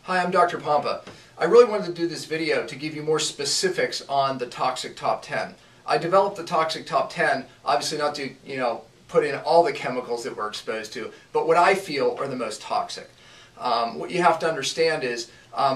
Hi, I'm Dr. Pompa. I really wanted to do this video to give you more specifics on the Toxic Top 10. I developed the Toxic Top 10, obviously not to, put in all the chemicals that we're exposed to, but what I feel are the most toxic. What you have to understand is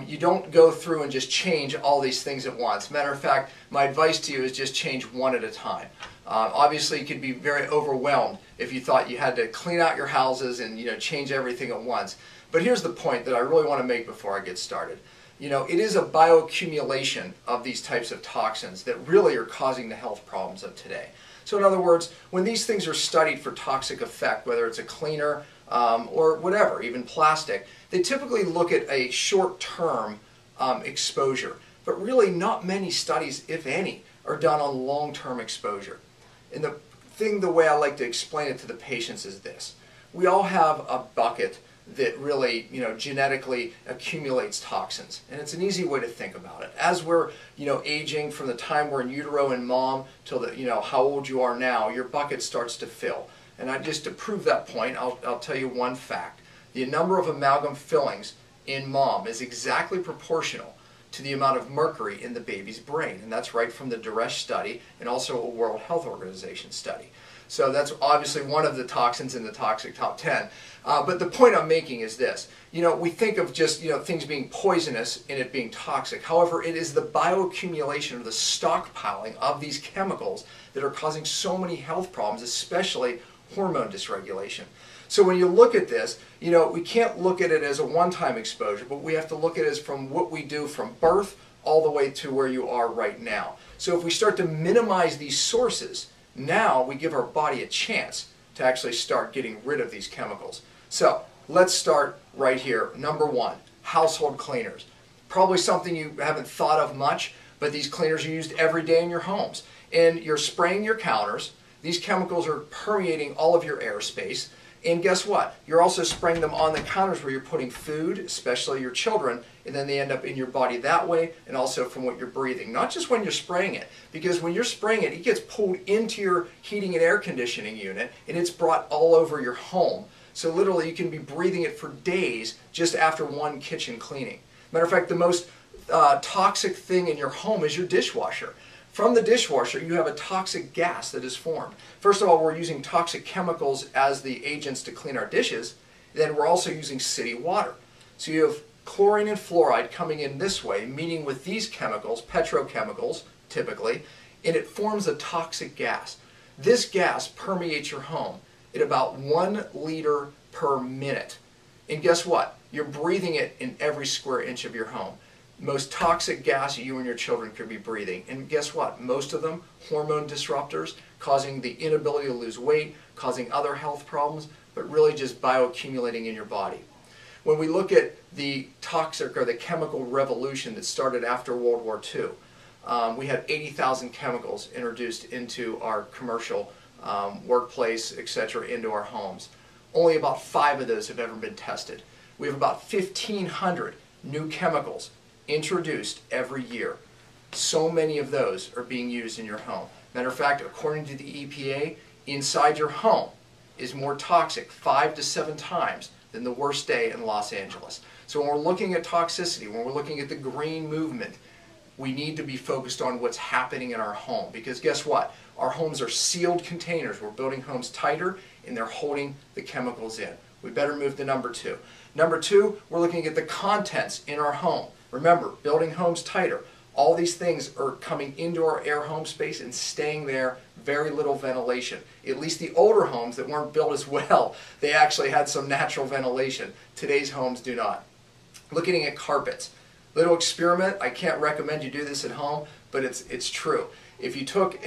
you don't go through and just change all these things at once. Matter of fact, my advice to you is just change one at a time. Obviously, you could be very overwhelmed if you thought you had to clean out your houses and change everything at once. But here's the point that I really want to make before I get started. It is a bioaccumulation of these types of toxins that really are causing the health problems of today. So in other words, when these things are studied for toxic effect, whether it's a cleaner or whatever, even plastic, they typically look at a short-term exposure. But really not many studies, if any, are done on long-term exposure. And the way I like to explain it to the patients is this. We all have a bucket that really, genetically accumulates toxins. And it's an easy way to think about it. As we're, aging from the time we're in utero and mom till how old you are now, your bucket starts to fill. And just to prove that point, I'll tell you one fact. The number of amalgam fillings in mom is exactly proportional to the amount of mercury in the baby's brain. And that's right from the Duresh study and also a World Health Organization study. So that's obviously one of the toxins in the Toxic Top 10. But the point I'm making is this. We think of just things being poisonous and it being toxic. However, it is the bioaccumulation or the stockpiling of these chemicals that are causing so many health problems, especially hormone dysregulation. So when you look at this, we can't look at it as a one-time exposure, but we have to look at it as from what we do from birth all the way to where you are right now. So if we start to minimize these sources, now we give our body a chance to actually start getting rid of these chemicals. So let's start right here. Number one, household cleaners. Probably something you haven't thought of much, but these cleaners are used every day in your homes. And you're spraying your counters. These chemicals are permeating all of your airspace. And guess what? You're also spraying them on the counters where you're putting food, especially your children, and then they end up in your body that way and also from what you're breathing. Not just when you're spraying it, because when you're spraying it, it gets pulled into your heating and air conditioning unit and it's brought all over your home. So literally you can be breathing it for days just after one kitchen cleaning. Matter of fact, the most toxic thing in your home is your dishwasher. From the dishwasher, you have a toxic gas that is formed. First of all, we're using toxic chemicals as the agents to clean our dishes. Then we're also using city water. So you have chlorine and fluoride coming in this way, meeting with these chemicals, petrochemicals typically, and it forms a toxic gas. This gas permeates your home at about 1 liter per minute. And guess what? You're breathing it in every square inch of your home. Most toxic gas you and your children could be breathing. And guess what? Most of them, hormone disruptors, causing the inability to lose weight, causing other health problems, but really just bioaccumulating in your body. When we look at the toxic or the chemical revolution that started after World War II, we had 80,000 chemicals introduced into our commercial workplace, etc., into our homes. Only about 5 of those have ever been tested. We have about 1,500 new chemicals introduced every year. So many of those are being used in your home. Matter of fact, according to the EPA, inside your home is more toxic 5 to 7 times than the worst day in Los Angeles. So when we're looking at toxicity, when we're looking at the green movement, we need to be focused on what's happening in our home. Because guess what? Our homes are sealed containers. We're building homes tighter and they're holding the chemicals in. We better move to number 2. Number 2, we're looking at the contents in our home. Remember, building homes tighter. All these things are coming into our air home space and staying there, very little ventilation. At least the older homes that weren't built as well, they actually had some natural ventilation. Today's homes do not. Looking at carpets. Little experiment, I can't recommend you do this at home, but it's true. If you took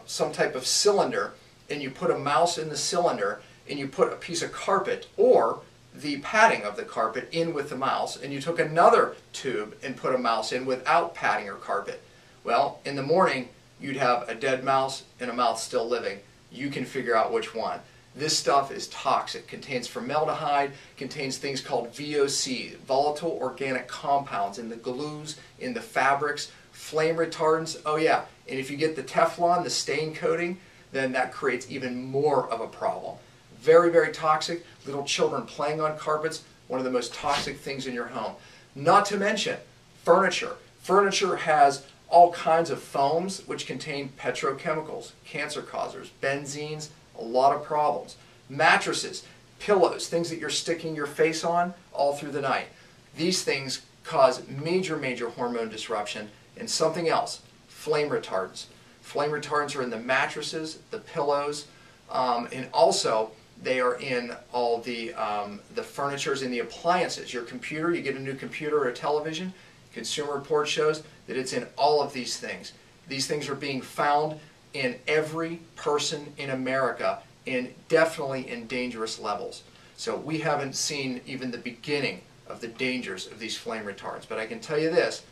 some type of cylinder and you put a mouse in the cylinder and you put a piece of carpet or the padding of the carpet in with the mouse, and you took another tube and put a mouse in without padding or carpet, well, in the morning you'd have a dead mouse and a mouse still living. You can figure out which one. This stuff is toxic, contains formaldehyde, contains things called VOC, volatile organic compounds, in the glues, in the fabrics, flame retardants. Oh yeah, and if you get the Teflon, the stain coating, then that creates even more of a problem. Very, very toxic. Little children playing on carpets, one of the most toxic things in your home. Not to mention furniture. Furniture has all kinds of foams which contain petrochemicals, cancer causers, benzenes, a lot of problems. Mattresses, pillows, things that you're sticking your face on all through the night. These things cause major, major hormone disruption. And something else, flame retardants. Flame retardants are in the mattresses, the pillows, and also they are in all the furnitures and the appliances. Your computer, you get a new computer or a television, Consumer Report shows that it's in all of these things. These things are being found in every person in America, and definitely in dangerous levels. So we haven't seen even the beginning of the dangers of these flame retardants. But I can tell you this,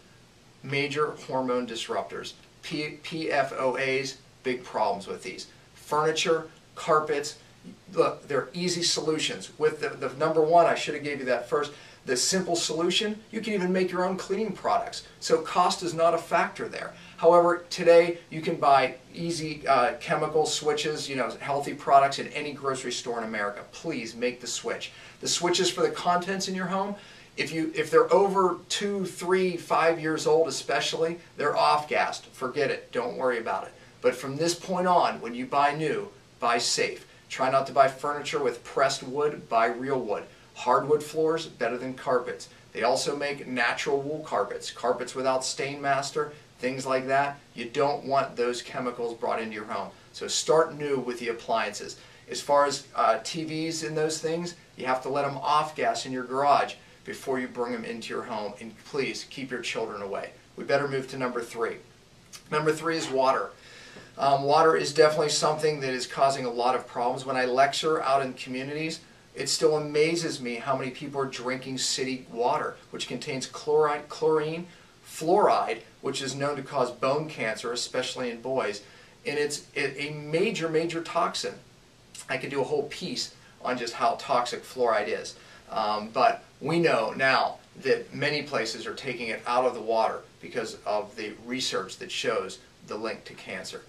major hormone disruptors, PFOAs, big problems with these. Furniture, carpets, look, they're easy solutions. With the number one, I should have gave you that first, the simple solution, you can even make your own cleaning products. So cost is not a factor there. However, today you can buy easy chemical switches, healthy products in any grocery store in America. Please make the switch. The switches for the contents in your home, if they're over 2, 3, 5 years old especially, they're off-gassed. Forget it. Don't worry about it. But from this point on, when you buy new, buy safe. Try not to buy furniture with pressed wood. Buy real wood. Hardwood floors, better than carpets. They also make natural wool carpets. Carpets without Stainmaster, things like that. You don't want those chemicals brought into your home. So start new with the appliances. As far as TVs and those things, you have to let them off-gas in your garage before you bring them into your home, and please keep your children away. We better move to number 3. Number 3 is water. Water is definitely something that is causing a lot of problems. When I lecture out in communities, it still amazes me how many people are drinking city water, which contains chlorine, fluoride, which is known to cause bone cancer, especially in boys, and it's a major, major toxin. I could do a whole piece on just how toxic fluoride is. But we know now that many places are taking it out of the water because of the research that shows the link to cancer.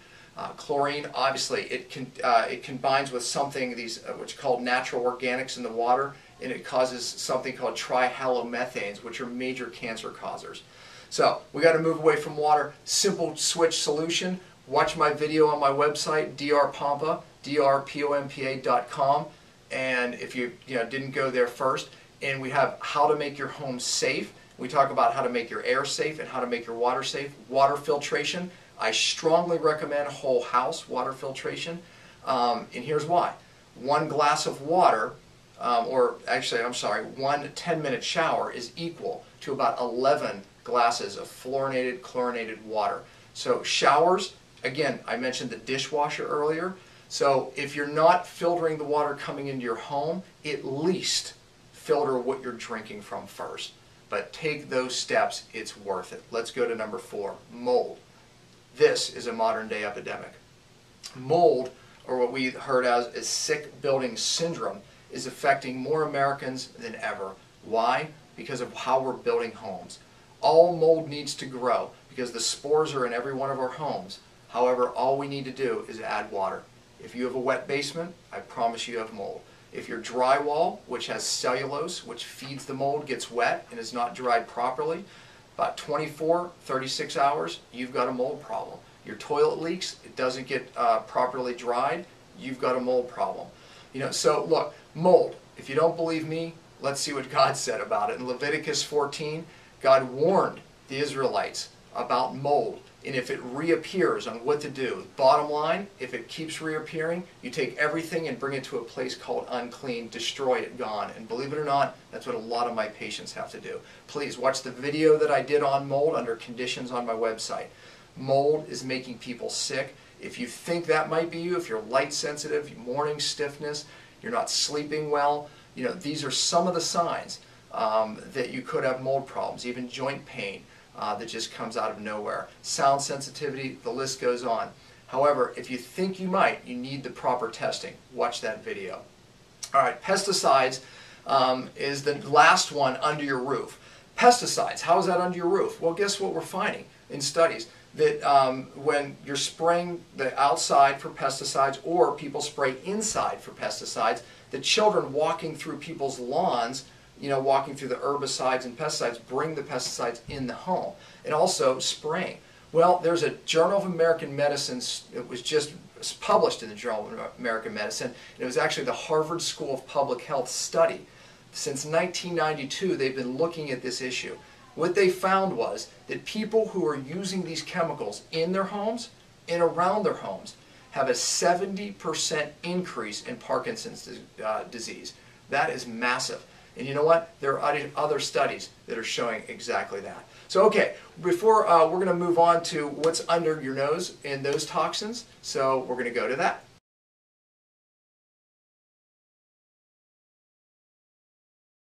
Chlorine, obviously, it combines with something, which are called natural organics in the water, and it causes something called trihalomethanes, which are major cancer causers. So we got to move away from water. Simple switch solution. Watch my video on my website, drpompa, drpompa.com. And if you didn't go there first, and we have how to make your home safe. We talk about how to make your air safe and how to make your water safe. Water filtration. I strongly recommend whole house water filtration. And here's why. 1 glass of water, one 10-minute shower is equal to about 11 glasses of fluorinated, chlorinated water. So showers, again, I mentioned the dishwasher earlier. So if you're not filtering the water coming into your home, at least filter what you're drinking from first. But take those steps, it's worth it. Let's go to number 4, mold. This is a modern day epidemic. Mold, or what we heard as sick building syndrome, is affecting more Americans than ever. Why? Because of how we're building homes. All mold needs to grow because the spores are in every one of our homes. However, all we need to do is add water. If you have a wet basement, I promise you have mold. If your drywall, which has cellulose, which feeds the mold, gets wet and is not dried properly, about 24, 36 hours, you've got a mold problem. Your toilet leaks, it doesn't get properly dried, you've got a mold problem. So look, mold. If you don't believe me, let's see what God said about it. In Leviticus 14, God warned the Israelites about mold, and if it reappears, on what to do. Bottom line, if it keeps reappearing, you take everything and bring it to a place called unclean, destroy it, gone. And believe it or not, that's what a lot of my patients have to do. Please watch the video that I did on mold under conditions on my website. Mold is making people sick. If you think that might be you, if you're light sensitive, morning stiffness, you're not sleeping well, these are some of the signs that you could have mold problems, even joint pain. That just comes out of nowhere. Sound sensitivity, the list goes on. However, if you think you might, you need the proper testing. Watch that video. All right, pesticides is the last one under your roof. Pesticides, how is that under your roof? Well, guess what we're finding in studies? That when you're spraying the outside for pesticides or people spray inside for pesticides, the children walking through people's lawns walking through the herbicides and pesticides, bring the pesticides in the home. And also spraying. Well, there's a Journal of American Medicine, it was just published in the Journal of American Medicine, and it was actually the Harvard School of Public Health study. Since 1992, they've been looking at this issue. What they found was that people who are using these chemicals in their homes and around their homes have a 70% increase in Parkinson's disease. That is massive. And you know what? There are other studies that are showing exactly that. So okay, before we're going to move on to what's under your nose and those toxins, so we're going to go to that.